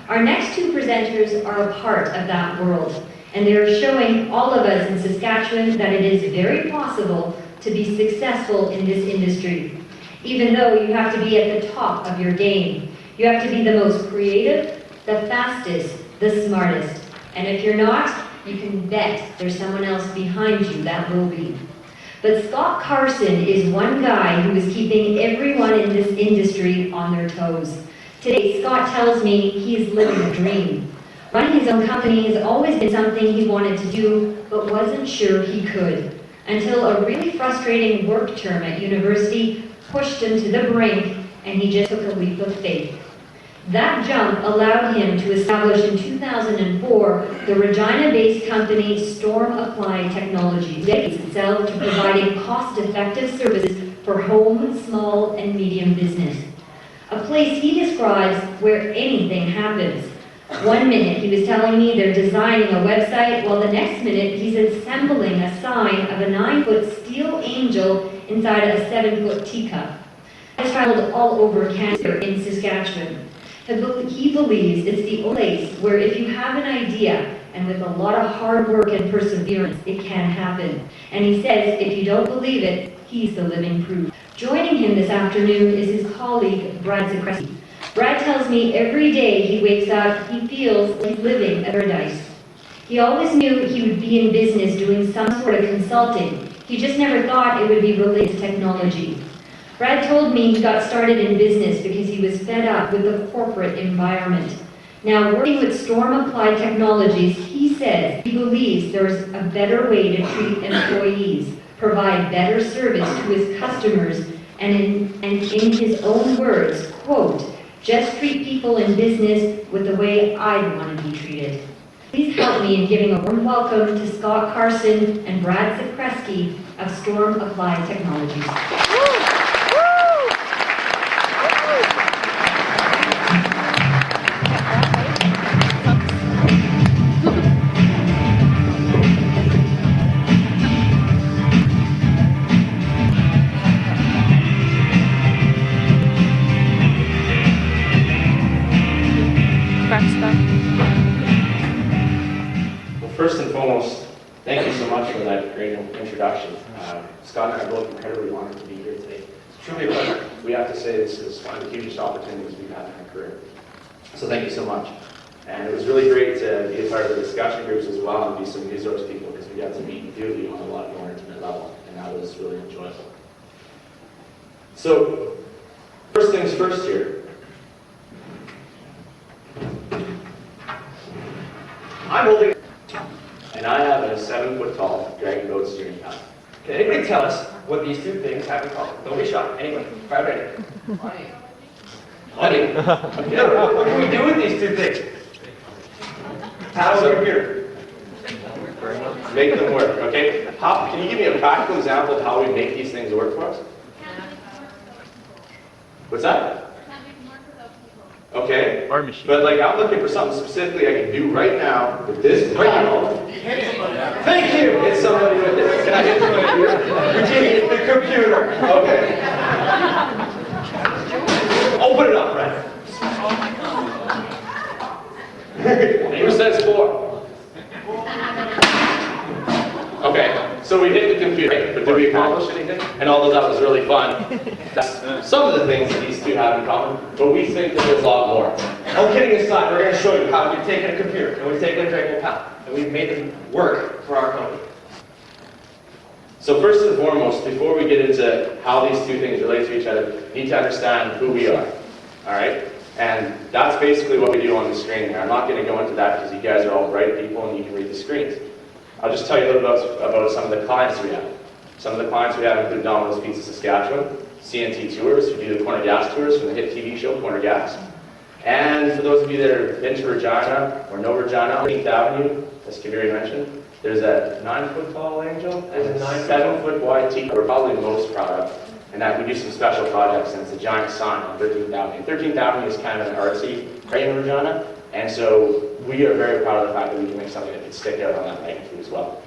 Our next two presenters are a part of that world, and they are showing all of us in Saskatchewan that it is very possible to be successful in this industry. Even though you have to be at the top of your game. You have to be the most creative, the fastest, the smartest. And if you're not, you can bet there's someone else behind you that will be. But Scott Carson is one guy who is keeping everyone in this industry on their toes. Today, Scott tells me he's living a dream. Running his own company has always been something he wanted to do, but wasn't sure he could, until a really frustrating work term at university pushed him to the brink, and he just took a leap of faith. That jump allowed him to establish in 2004 the Regina-based company Storm Applied Technologies, dedicates itself to providing cost-effective services for home, small, and medium business. A place he describes where anything happens. One minute he was telling me they're designing a website, while the next minute he's assembling a sign of a 9-foot steel angel inside a 7-foot teacup. He's traveled all over Canada in Saskatchewan. He believes it's the only place where if you have an idea, and with a lot of hard work and perseverance, it can happen. And he says if you don't believe it, he's the living proof. Joining him this afternoon is his colleague, Brad Zakreski. Brad tells me every day he wakes up, he feels like living a paradise. He always knew he would be in business doing some sort of consulting. He just never thought it would be related to technology. Brad told me he got started in business because he was fed up with the corporate environment. Now, working with Storm Applied Technologies, he says he believes there's a better way to treat employees, provide better service to his customers, and in his own words, quote, just treat people in business with the way I'd want to be treated. Please help me in giving a warm welcome to Scott Carson and Brad Zakreski of Storm Applied Technologies. First and foremost, thank you so much for that great introduction. Scott and I are both incredibly honored to be here today. It's truly a pleasure. We have to say this is one of the hugest opportunities we've had in our career. So thank you so much. And it was really great to be a part of the discussion groups as well and be some resource people because we got to meet with you on a lot more intimate level, and that was really enjoyable. So, first things first here. I'm holding, and I have a 7-foot-tall dragon boat steering paddle. Can anybody tell us what these two things have in common? Don't be shy. Anyone? Fire ready. Money. Okay. What can we do with these two things? Paddle over here. Make them work, okay? Can you give me a practical example of how we make these things work for us? What's that? Okay, but like I'm looking for something specifically I can do right now with this paddle. Thank you! Hit somebody with it. Can I hit somebody with it? The computer. Okay. Open it up, Brad. Who says 4? Okay, so we hit the computer, right? But did we accomplish anything? And although that was really fun, that's some of the things that these two have in common, but we think that there's a lot more. Oh, kidding aside, we're going to show you how we've taken a computer and we've taken a dragon paddle and we've made them work for our company. So first and foremost, before we get into how these two things relate to each other, you need to understand who we are, all right? And that's basically what we do on the screen here. I'm not going to go into that because you guys are all bright people and you can read the screens. I'll just tell you a little bit about some of the clients we have. Some of the clients we have include Domino's Pizza Saskatchewan, CNT Tours, who do the Corner Gas tours from the hit TV show Corner Gas. And for those of you that have been to Regina or know Regina, 13th Avenue, as Kabiri mentioned, there's a 9-foot tall angel and a 7-foot wide teak we're probably most proud of. And that we do some special projects, and it's a giant sign on 13th Avenue. 13th Avenue is kind of an artsy right in Regina, and so we are very proud of the fact that we can make something that can stick out on that magnitude as well.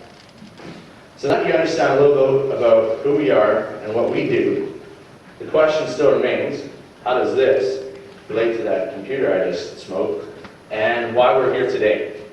So now you understand a little bit about who we are and what we do. The question still remains, how does this relate to that computer I just smoked? And and why we're here today.